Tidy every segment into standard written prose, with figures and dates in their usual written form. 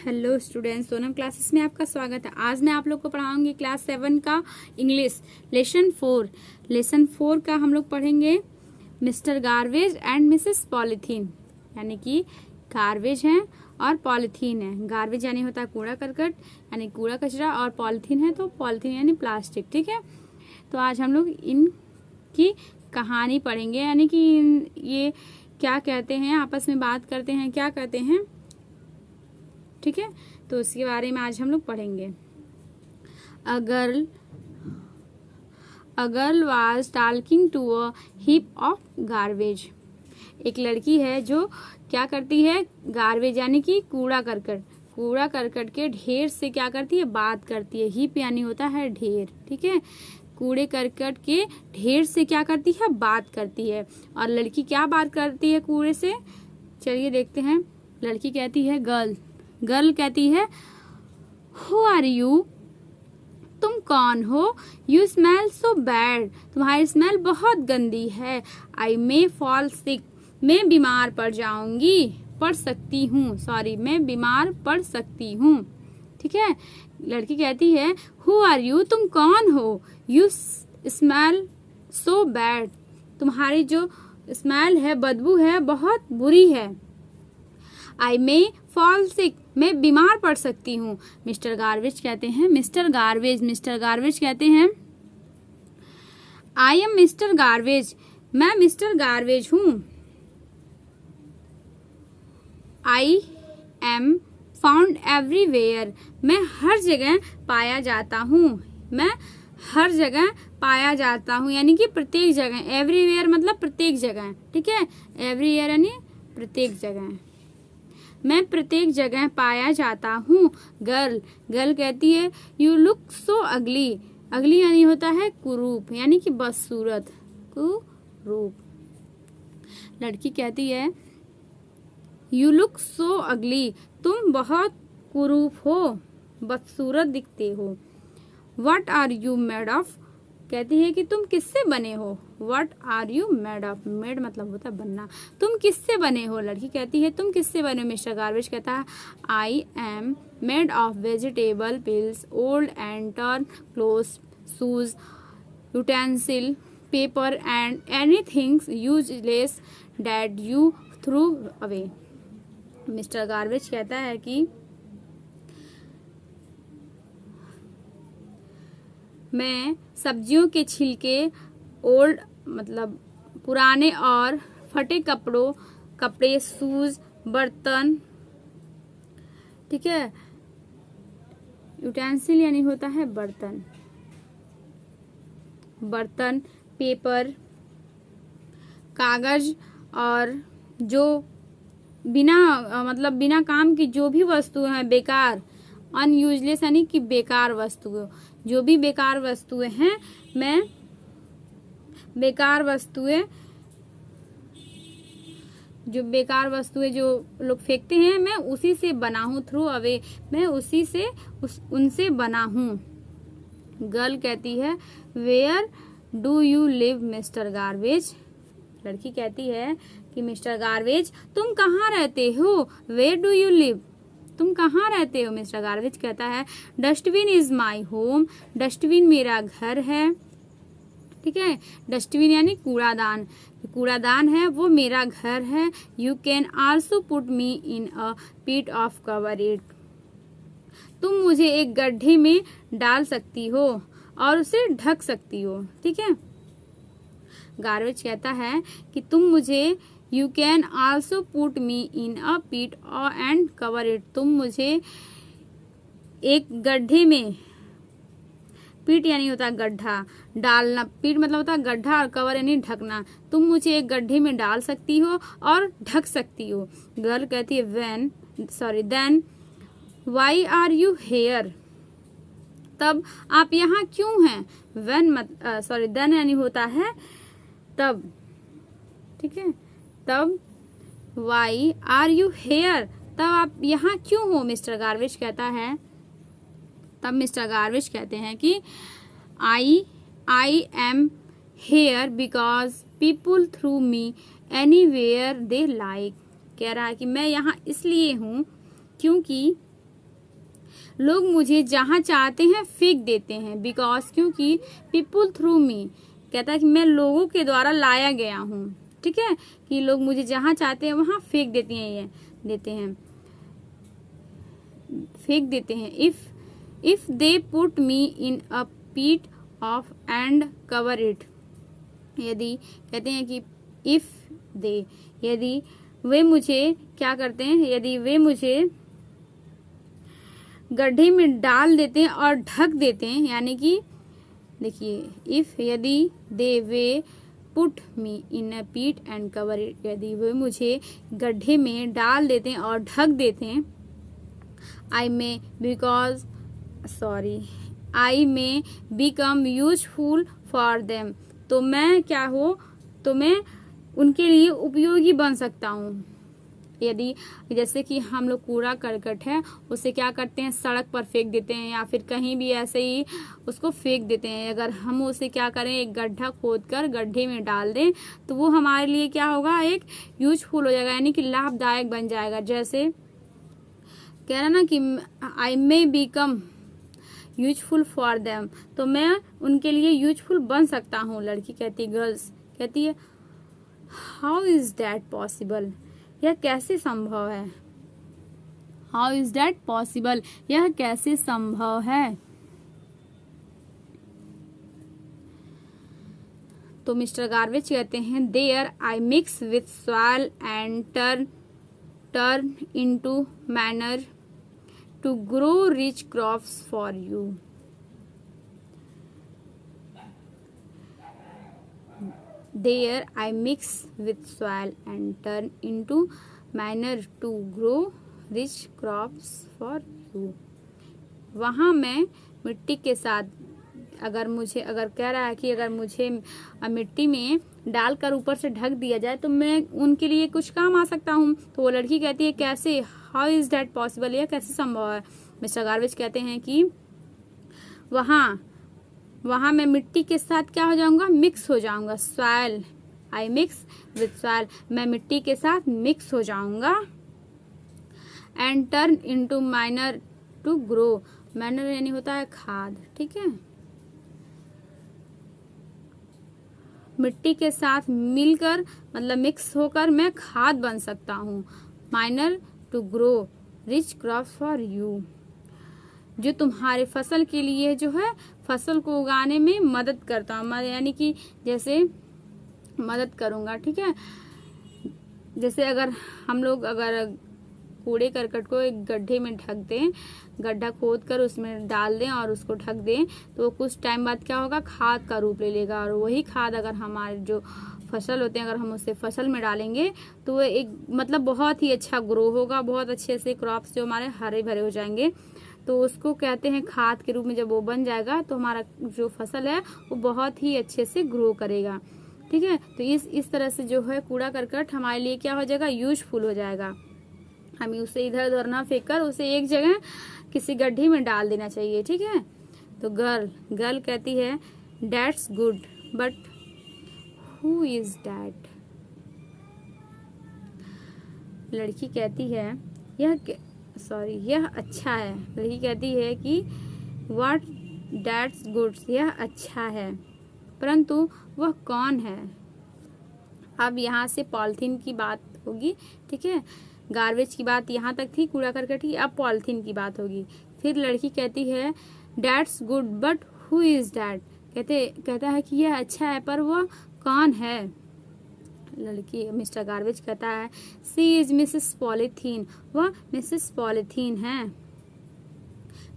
Hello students, Sonam classes में आपका स्वागत है। आज मैं आप लोग को पढ़ाऊंगी क्लास 7 का इंग्लिश लेसन 4 का हम लोग पढ़ेंगे mister garbage and Mrs polythene. यानी कि गार्बेज है और पॉलीथीन है। गार्बेज यानी होता है कूड़ा करकट यानी कूड़ा कचरा, और पॉलीथीन है तो पॉलीथीन यानी प्लास्टिक। ठीक है, तो आज हम लोग इनकी कहानी पढ़ेंगे, यानी कि ये क्या कहते हैं, आपस में बात करते हैं, क्या कहते हैं। ठीक है, तो उसके बारे में आज हम लोग पढ़ेंगे। A girl was talking to a heap of garbage. एक लड़की है जो क्या करती है, गार्बेज यानी कि कूड़ा करकट के ढेर से क्या करती है, बात करती है। हीप यानी होता है ढेर। ठीक है, कूड़े करकट के ढेर से क्या करती है, बात करती है। और लड़की क्या बात करती है कूड़े से, चलिए देखते हैं। लड़की कहती है गर्ल कहती है हु आर यू, तुम कौन हो। यू स्मेल सो बैड, तुम्हारी स्मेल बहुत गंदी है। आई मे फॉल सिक, मैं बीमार पड़ सकती हूँ। ठीक है, लड़की कहती है हु आर यू, तुम कौन हो। यू स्मेल सो बैड, तुम्हारी जो स्मेल है, बदबू है, बहुत बुरी है। आई मे फॉल सिक, मैं बीमार पड़ सकती हूँ। मिस्टर गार्बेज कहते हैं आई एम मिस्टर गार्बेज, मैं मिस्टर गार्बेज हूँ। आई एम फाउंड एवरीवेयर, मैं हर जगह पाया जाता हूँ। यानी कि प्रत्येक जगह। एवरीवेयर मतलब प्रत्येक जगह। ठीक है, एवरीवेयर यानी प्रत्येक जगह, मैं प्रत्येक जगह पाया जाता हूँ। गर्ल कहती है यू लुक सो अगली यानी होता है कुरूप, यानी कि बदसूरत, कुरूप। लड़की कहती है यू लुक सो अगली, तुम बहुत कुरूप हो, बदसूरत दिखते हो। What are you made of, कहती है कि तुम किससे बने हो। What are you made of, made मतलब होता है बनना, तुम किससे बने हो। लड़की कहती है तुम किससे बने हो। मिस्टर गार्बेज कहता है I am made of vegetable pills, old and turn clothes, shoes, utensil, paper and anything useless that you through away. Mister garbage कहता है कि मैं सब्जियों के छिलके, ओल्ड मतलब पुराने और फटे कपड़े, शूज, बर्तन, ठीक है, यूटेंसिल यानी होता है बर्तन, पेपर, कागज, और जो बिना काम की जो भी वस्तुएं हैं, बेकार, अनयूजलेस यानी कि बेकार वस्तुएं, जो भी बेकार वस्तुएं हैं, मैं जो लोग फेंकते हैं, मैं उसी से बना हूँ। थ्रू अवे, मैं उनसे बना हूँ। गर्ल कहती है where do you live mister garbage, लड़की कहती है कि मिस्टर गार्बेज तुम कहाँ रहते हो। वेयर डू यू लिव, तुम कहाँ रहते हो। मिस्टर गार्बेज कहता है dustbin is my home, dustbin मेरा घर है। ठीक है, डस्टबिन यानी कूड़ादान है, वो मेरा घर है। You can also put me in a pit of cover it, तुम मुझे एक गड्ढे में डाल सकती हो और उसे ढक सकती हो। ठीक है, गार्बेज कहता है कि तुम मुझे you can also put me in a pit and cover it, तुम मुझे एक गड्ढे में, पीट यानी होता है गड्ढा, डालना, पीट मतलब होता है गड्ढा, और कवर यानी ढकना, तुम मुझे एक गड्ढे में डाल सकती हो और ढक सकती हो। गर्ल कहती है then why are you here, तब आप यहाँ क्यों हैं। देन यानी होता है तब। ठीक है, तब वाई आर यू हेयर, तब आप यहाँ क्यों हो। मिस्टर गार्बेज कहते हैं कि I am here because people through me anywhere they like, कह रहा है कि मैं यहाँ इसलिए हूँ क्योंकि लोग मुझे जहाँ चाहते हैं फेंक देते हैं। बिकॉज क्योंकि पीपुल थ्रू मी, कहता है कि मैं लोगों के द्वारा लाया गया हूँ। ठीक है, कि लोग मुझे जहाँ चाहते हैं वहाँ फेंक देते हैं, ये देते हैं, फेंक देते हैं। If they put me in अ पीट ऑफ एंड कवर इट, यदि कहते हैं कि इफ दे, यदि वे मुझे क्या करते हैं, यदि वे मुझे गड्ढे में डाल देते हैं और ढक देते हैं, यानी कि देखिए, इफ यदि दे वे पुट मी इन अ पीट एंड कवर इट, यदि वे मुझे गड्ढे में डाल देते हैं और ढक देते हैं। I may become useful for them, तो मैं क्या हो, तो मैं उनके लिए उपयोगी बन सकता हूँ। यदि जैसे कि हम लोग कूड़ा करकट है उसे क्या करते हैं, सड़क पर फेंक देते हैं या फिर कहीं भी ऐसे ही उसको फेंक देते हैं। अगर हम उसे क्या करें, एक गड्ढा खोदकर गड्ढे में डाल दें तो वो हमारे लिए क्या होगा, एक यूजफुल हो जाएगा, यानी कि लाभदायक बन जाएगा। जैसे कह रहा ना कि I may become useful for them, तो मैं उनके लिए यूजफुल बन सकता हूँ। लड़की कहती है, गर्ल्स कहती है, हाउ इज दैट पॉसिबल, यह कैसे संभव है। हाउ इज दैट पॉसिबल, यह कैसे संभव है। तो मिस्टर गार्बेज कहते हैं, there I mix with soil and turn into manure to grow rich crops for you. There I mix with soil and turn into manure to grow rich crops for you. वहाँ मैं मिट्टी के साथ, अगर कह रहा है कि अगर मुझे मिट्टी में डालकर ऊपर से ढक दिया जाए तो मैं उनके लिए कुछ काम आ सकता हूँ। तो वो लड़की कहती है, कैसे, हाउ इज दैट पॉसिबल, यह कैसे संभव है। मिस्टर गार्बेज कहते हैं कि वहाँ मैं मिट्टी के साथ क्या हो जाऊंगा, मिक्स हो जाऊंगा। Soil, I mix with soil, मैं मिट्टी के साथ मिक्स हो जाऊंगा। And turn into manure to grow, manure यानी होता है खाद। ठीक है, मिट्टी के साथ मिलकर मतलब मिक्स होकर मैं खाद बन सकता हूँ। Manure to grow rich crops for you, जो तुम्हारे फसल के लिए जो है फसल को उगाने में मदद करता हूँ, यानी कि जैसे मदद करूंगा। ठीक है, जैसे अगर हम लोग कूड़े करकट को एक गड्ढे में ढक दें, गड्ढा खोद कर उसमें डाल दें और उसको ढक दें तो कुछ टाइम बाद क्या होगा, खाद का रूप ले लेगा। और वही खाद अगर हमारे जो फसल होते हैं अगर हम उसे फसल में डालेंगे तो वो एक मतलब बहुत ही अच्छा ग्रो होगा, बहुत अच्छे से क्रॉप्स जो हमारे हरे भरे हो जाएंगे। तो उसको कहते हैं खाद के रूप में, जब वो बन जाएगा तो हमारा जो फसल है वो बहुत ही अच्छे से ग्रो करेगा। ठीक है, तो इस तरह से जो है कूड़ा करकट हमारे लिए क्या हो जाएगा, यूजफुल हो जाएगा। हमें उसे इधर उधर ना फेंक कर उसे एक जगह किसी गड्ढे में डाल देना चाहिए। ठीक है, तो गर्ल कहती है, that's good but who is that. लड़की कहती है, यह अच्छा है। लड़की कहती है कि व्हाट दैट्स गुड, यह अच्छा है, परंतु वह कौन है। अब यहाँ से पॉलिथीन की बात होगी। ठीक है, गार्बेज की बात यहाँ तक थी, कूड़ा करकट की, अब पॉलिथीन की बात होगी। फिर लड़की कहती है, that's good but who is that, कहता है कि यह अच्छा है पर वह कौन है। लड़की मिस्टर गार्बेज कहता है, सी इज मिसेस पॉलिथीन, वह मिसेस पॉलिथीन है।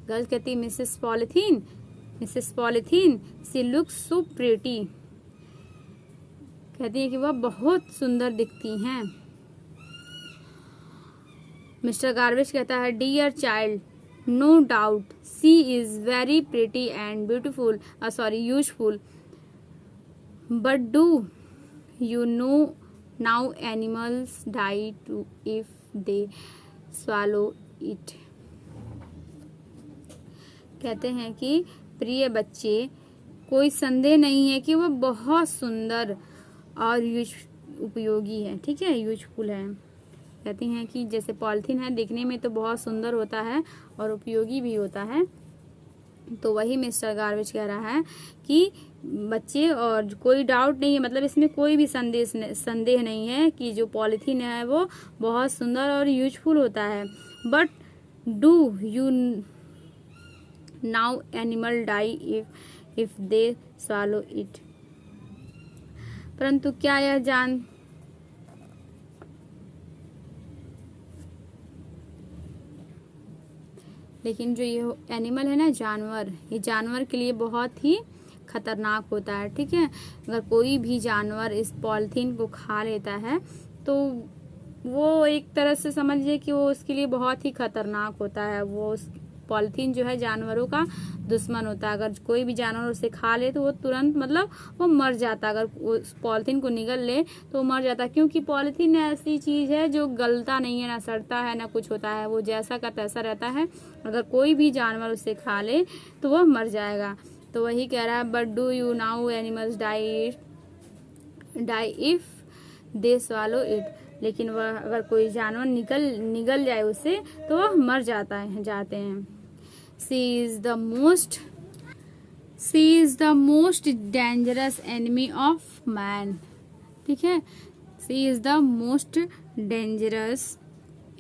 गर्ल कहती, मिसेस पॉलिथीन सी लुक्स सो प्रिटी, कहती है कि वह बहुत सुंदर दिखती हैं। मिस्टर गार्बेज कहता है, dear child, no doubt she is very pretty and beautiful, useful, but do you know now animals die too if they swallow it। कहते हैं कि प्रिय बच्चे, कोई संदेह नहीं है कि वह बहुत सुंदर और उपयोगी है। ठीक है, यूजफुल है। कहती हैं कि जैसे पॉलिथीन है दिखने में तो बहुत सुंदर होता है और उपयोगी भी होता है, तो वही मिस्टर गार्बेज कह रहा है कि बच्चे, और कोई डाउट नहीं है, मतलब इसमें कोई भी संदेह नहीं है कि जो पॉलिथीन है वो बहुत सुंदर और यूजफुल होता है। But do you know animal die if they swallow it, परंतु क्या यह जान लेकिन जो ये एनिमल है ना, जानवर, ये जानवर के लिए बहुत ही खतरनाक होता है। ठीक है, अगर कोई भी जानवर इस पॉलिथीन को खा लेता है तो वो एक तरह से समझिए कि वो उसके लिए बहुत ही खतरनाक होता है। वो पॉलिथीन जो है जानवरों का दुश्मन होता है। अगर कोई भी जानवर उसे खा ले तो वो तुरंत मतलब वो मर जाता है। अगर उस पॉलिथीन को निगल ले तो वो मर जाता है, क्योंकि पॉलिथीन ऐसी चीज है जो गलता नहीं है, ना सड़ता है, ना कुछ होता है, वो जैसा का तैसा रहता है। अगर कोई भी जानवर उसे खा ले तो वह मर जाएगा। तो वही कह रहा है, but do you know animals die if they swallow it, लेकिन वह अगर कोई जानवर निगल जाए उससे तो वह मर जाते हैं। She is the most dangerous enemy of man. ठीक है, she is the most dangerous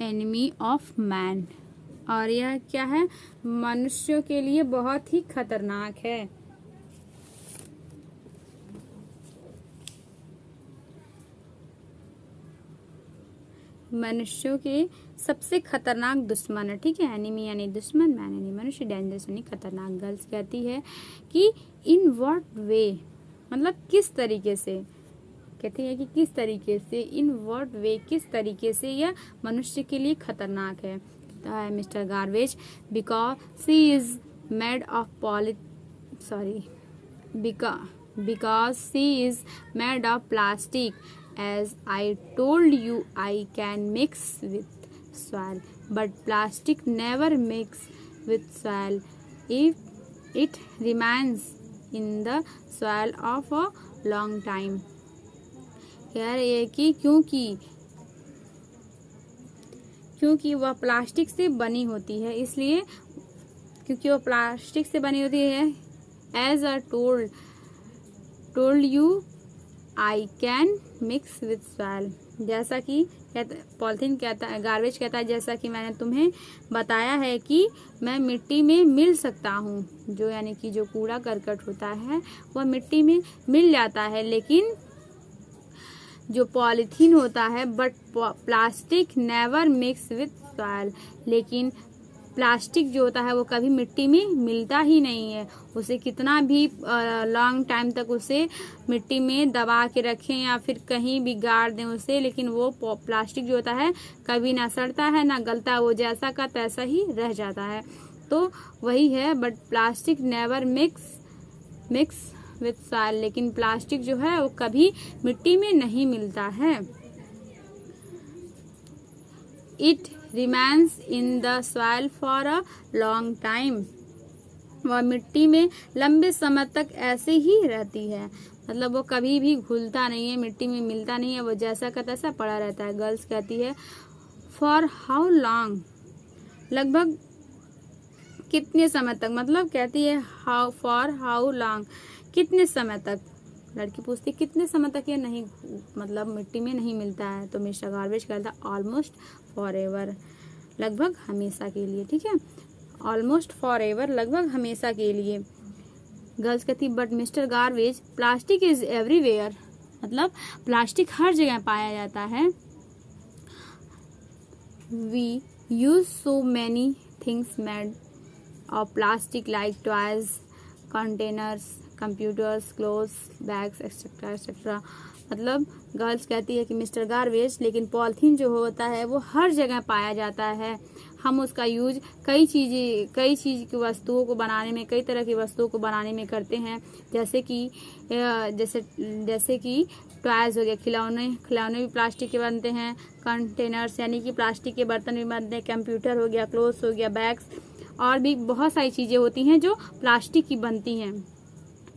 enemy of man, और यह क्या है, मनुष्यों के लिए बहुत ही खतरनाक है। मनुष्यों के सबसे खतरनाक दुश्मन है। ठीक है, एनिमी यानी दुश्मन, मैन यानी मनुष्य, डेंजरस यानी खतरनाक। गर्ल्स कहती है कि इन व्हाट वे, मतलब किस तरीके से, कहती है कि किस तरीके से, इन व्हाट वे, किस तरीके से यह मनुष्य के लिए खतरनाक है। कहता है mister garbage, because she is made of because she is made of plastic. As I told you, I can mix with soil, but plastic never mix with soil if it remains in the soil of a long time. कह रही है कि क्योंकि वह plastic से बनी होती है, इसलिए क्योंकि वह प्लास्टिक से बनी होती है। As I told you, I can mix with soil. जैसा कि पॉलिथीन कहता है, गार्बेज कहता है, जैसा कि मैंने तुम्हें बताया है कि मैं मिट्टी में मिल सकता हूँ। जो यानी कि जो कूड़ा करकट होता है वह मिट्टी में मिल जाता है, लेकिन जो पॉलिथीन होता है, but plastic never mix with soil, लेकिन प्लास्टिक जो होता है वो कभी मिट्टी में मिलता ही नहीं है। उसे कितना भी लॉन्ग टाइम तक उसे मिट्टी में दबा के रखें या फिर कहीं भी गाड़ दें उसे, लेकिन वो प्लास्टिक जो होता है कभी ना सड़ता है ना गलता, वो जैसा का तैसा ही रह जाता है। तो वही है, but plastic never mix with soil, लेकिन प्लास्टिक जो है वो कभी मिट्टी में नहीं मिलता है। It remains in the soil for a long time, वह मिट्टी में लंबे समय तक ऐसे ही रहती है, मतलब वो कभी भी घुलता नहीं है, मिट्टी में मिलता नहीं है, वो जैसा का तैसा पड़ा रहता है। गर्ल्स कहती है, फॉर हाउ लॉन्ग, लगभग कितने समय तक, मतलब कहती है फॉर हाउ लॉन्ग, कितने समय तक। लड़की पूछती है कितने समय तक ये नहीं, मतलब मिट्टी में नहीं मिलता है। तो मिस्टर गार्बेज कहता है ऑलमोस्ट फॉर एवर, लगभग हमेशा के लिए। ठीक है, ऑलमोस्ट फॉर एवर, लगभग हमेशा के लिए। गर्ल्स कहती but mister garbage plastic is everywhere, मतलब प्लास्टिक हर जगह पाया जाता है। We use so many things made of plastic like toys, containers, computers, clothes, bags etcetera etcetera. मतलब गर्ल्स कहती है कि मिस्टर गार्बेज, लेकिन पॉलिथीन जो होता है वो हर जगह पाया जाता है। हम उसका यूज कई चीज़ की वस्तुओं को बनाने में, कई तरह की वस्तुओं को बनाने में करते हैं, जैसे कि टॉयज हो गया, खिलौने भी प्लास्टिक के बनते हैं, कंटेनर्स यानी कि प्लास्टिक के बर्तन भी बनते हैं, कंप्यूटर हो गया, क्लोथ्स हो गया, बैग्स, और भी बहुत सारी चीज़ें होती हैं जो प्लास्टिक की बनती हैं।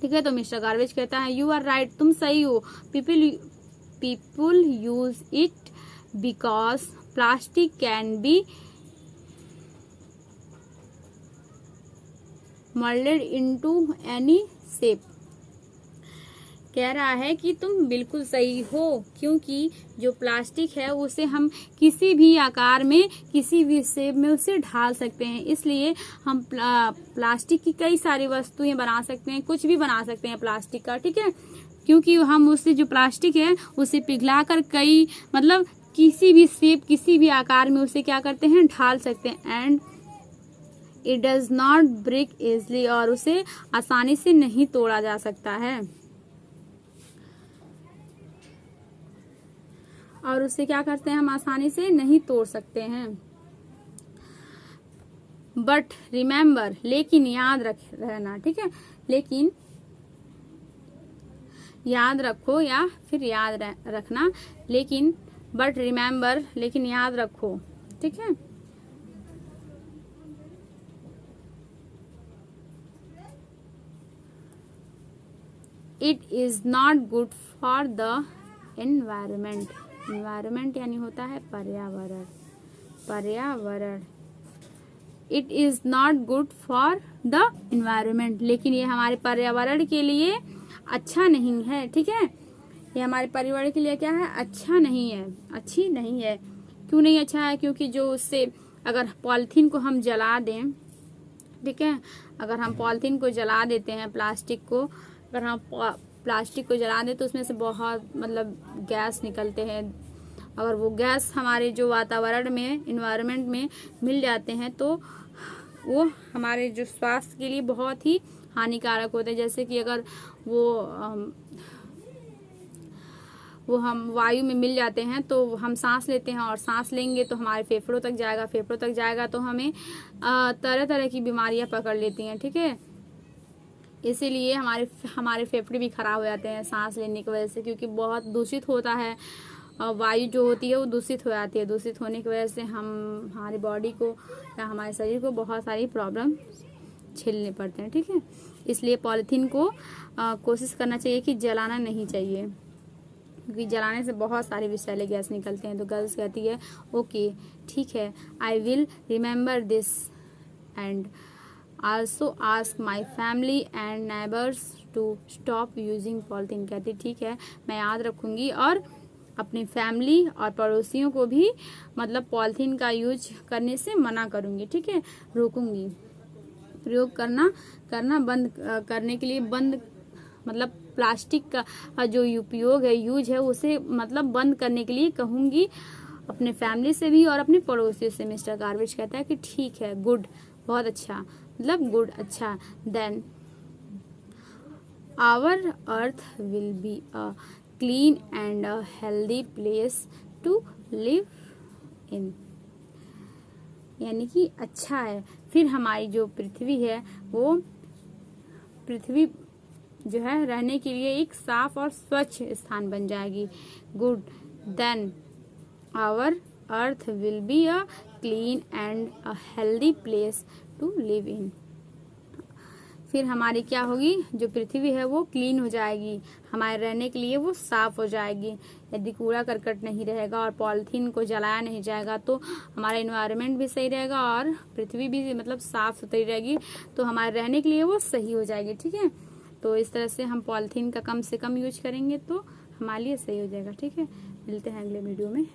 ठीक है, तो मिस्टर गार्बेज कहता है यू आर राइट, तुम सही हो। People use it because plastic can be moulded into any shape. कह रहा है कि तुम बिल्कुल सही हो, क्योंकि जो प्लास्टिक है उसे हम किसी भी आकार में, किसी भी शेप में उसे ढाल सकते हैं। इसलिए हम प्लास्टिक की कई सारी वस्तुएं बना सकते हैं, कुछ भी बना सकते हैं प्लास्टिक का, ठीक है। क्योंकि हम उससे जो प्लास्टिक है उसे पिघलाकर कई मतलब किसी भी शेप, किसी भी आकार में उसे क्या करते हैं, ढाल सकते हैं। And it does not break easily, और उसे आसानी से नहीं तोड़ा जा सकता है। और उसे क्या करते हैं, हम आसानी से नहीं तोड़ सकते हैं। बट रिमेम्बर, लेकिन याद रहना, ठीक है। लेकिन याद रखो या फिर याद रखना, लेकिन बट रिमेम्बर, लेकिन याद रखो, ठीक है। It is not good for the environment. Environment यानी होता है पर्यावरण, पर्यावरण। It is not good for the environment, लेकिन ये हमारे पर्यावरण के लिए अच्छा नहीं है, ठीक है। ये हमारे पर्यावरण के लिए क्या है, अच्छा नहीं है, अच्छी नहीं है। क्यों नहीं अच्छा है, क्योंकि जो उससे अगर पॉलिथीन को हम जला दें, ठीक है, अगर हम पॉलिथीन को जला देते हैं, प्लास्टिक को अगर हम प्लास्टिक को जला दें तो उसमें से बहुत मतलब गैस निकलते हैं। अगर वो गैस हमारे जो वातावरण में, इन्वायरमेंट में मिल जाते हैं तो वो हमारे जो स्वास्थ्य के लिए बहुत ही हानिकारक होते हैं। जैसे कि अगर वो हम वायु में मिल जाते हैं तो हम सांस लेते हैं, और सांस लेंगे तो हमारे फेफड़ों तक जाएगा, फेफड़ों तक जाएगा तो हमें तरह तरह की बीमारियां पकड़ लेती हैं, ठीक है। इसीलिए हमारे फेफड़े भी खराब हो जाते हैं सांस लेने की वजह से, क्योंकि बहुत दूषित होता है। वायु जो होती है वो दूषित हो जाती है। दूषित होने की वजह से हमारी बॉडी को या हमारे शरीर को बहुत सारी प्रॉब्लम झेलने पड़ते हैं, ठीक है। इसलिए पॉलीथीन को कोशिश करना चाहिए कि जलाना नहीं चाहिए, क्योंकि जलाने से बहुत सारे विषैले गैस निकलते हैं। तो गर्ल्स कहती है ओके ठीक है, I will remember this and also ask my family and neighbours to stop using polythene. कहती ठीक है, मैं याद रखूंगी और अपनी फैमिली और पड़ोसियों को भी मतलब पॉलीथीन का यूज करने से मना करूंगी, ठीक है, रोकूंगी। प्रयोग करना बंद करने के लिए बंद मतलब प्लास्टिक का जो उपयोग है, यूज है, उसे मतलब बंद करने के लिए कहूंगी अपने फैमिली से भी और अपने पड़ोसियों से। मिस्टर गार्बेज कहता है कि ठीक है, गुड, बहुत अच्छा, मतलब गुड, अच्छा। Then our earth will be a clean and a healthy place to live in, यानी कि अच्छा है, फिर हमारी जो पृथ्वी है वो पृथ्वी जो है रहने के लिए एक साफ और स्वच्छ स्थान बन जाएगी। Good, then our earth will be a clean and a healthy place to live in, फिर हमारी क्या होगी, जो पृथ्वी है वो क्लीन हो जाएगी, हमारे रहने के लिए वो साफ हो जाएगी। यदि कूड़ा करकट नहीं रहेगा और पॉलीथीन को जलाया नहीं जाएगा तो हमारा एनवायरनमेंट भी सही रहेगा और पृथ्वी भी मतलब साफ सुथरी रहेगी, तो हमारे रहने के लिए वो सही हो जाएगी, ठीक है। तो इस तरह से हम पॉलीथीन का कम से कम यूज करेंगे तो हमारे लिए सही हो जाएगा, ठीक है। मिलते हैं अगले वीडियो में।